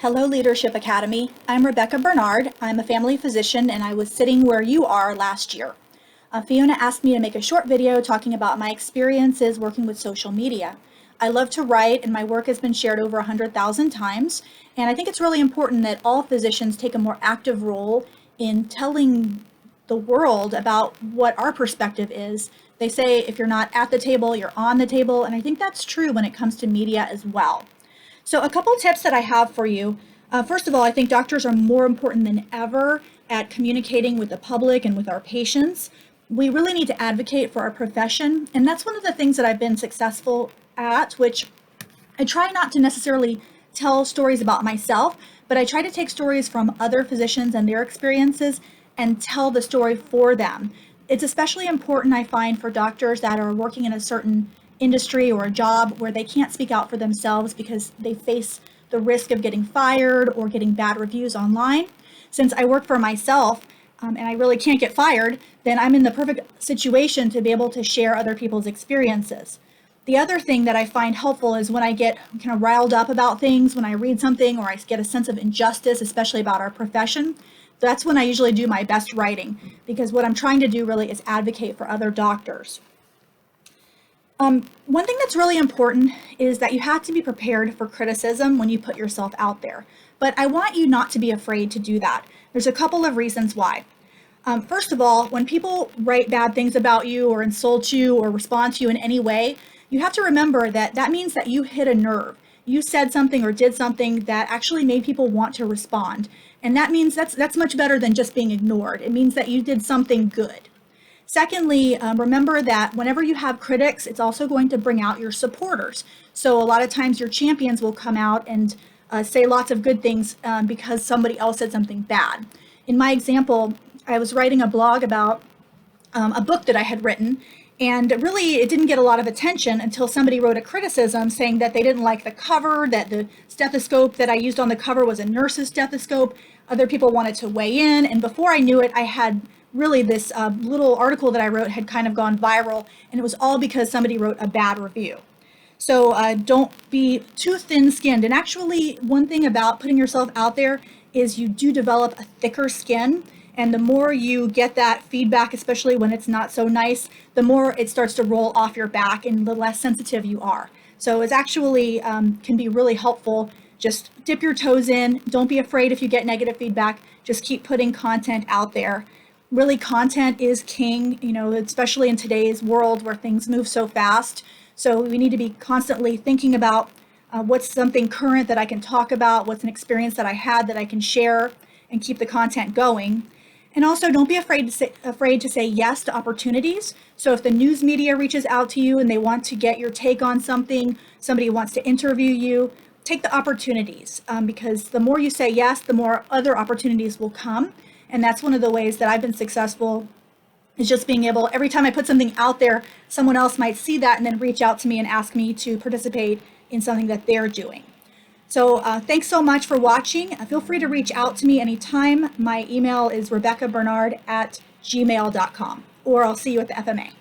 Hello, Leadership Academy. I'm Rebecca Bernard. I'm a family physician, and I was sitting where you are last year. Fiona asked me to make a short video talking about my experiences working with social media. I love to write, and my work has been shared over 100,000 times, and I think it's really important that all physicians take a more active role in telling the world about what our perspective is. They say if you're not at the table, you're on the table, and I think that's true when it comes to media as well. So a couple tips that I have for you. First of all, I think doctors are more important than ever at communicating with the public and with our patients. We really need to advocate for our profession, and that's one of the things that I've been successful at, which I try not to necessarily tell stories about myself, but I try to take stories from other physicians and their experiences and tell the story for them. It's especially important, I find, for doctors that are working in a certain industry or a job where they can't speak out for themselves because they face the risk of getting fired or getting bad reviews online. Since I work for myself and I really can't get fired, then I'm in the perfect situation to be able to share other people's experiences. The other thing that I find helpful is when I get kind of riled up about things, when I read something or I get a sense of injustice, especially about our profession, that's when I usually do my best writing, because what I'm trying to do really is advocate for other doctors. One thing that's really important is that you have to be prepared for criticism when you put yourself out there. But I want you not to be afraid to do that. There's a couple of reasons why. First of all, when people write bad things about you or insult you or respond to you in any way, you have to remember that that means that you hit a nerve. You said something or did something that actually made people want to respond. And that means that's much better than just being ignored. It means that you did something good. Secondly, remember that whenever you have critics, it's also going to bring out your supporters. So a lot of times your champions will come out and say lots of good things because somebody else said something bad. In my example, I was writing a blog about a book that I had written, and really it didn't get a lot of attention until somebody wrote a criticism saying that they didn't like the cover, that the stethoscope that I used on the cover was a nurse's stethoscope. Other people wanted to weigh in, and before I knew it, I had really this little article that I wrote had kind of gone viral, and it was all because somebody wrote a bad review. So don't be too thin-skinned. And actually, one thing about putting yourself out there is you do develop a thicker skin. And the more you get that feedback, especially when it's not so nice, the more it starts to roll off your back and the less sensitive you are. So it's actually can be really helpful. Just dip your toes in. Don't be afraid if you get negative feedback. Just keep putting content out there. Really, content is king, especially in today's world where things move so fast. So we need to be constantly thinking about what's something current that I can talk about, what's an experience that I had that I can share and keep the content going. And also, don't be afraid to say yes to opportunities. So if the news media reaches out to you and they want to get your take on something, somebody wants to interview you, take the opportunities because the more you say yes, the more other opportunities will come. And that's one of the ways that I've been successful, is just being able, every time I put something out there, someone else might see that and then reach out to me and ask me to participate in something that they're doing. So thanks so much for watching. Feel free to reach out to me anytime. My email is rebeccabernard@gmail.com, or I'll see you at the FMA.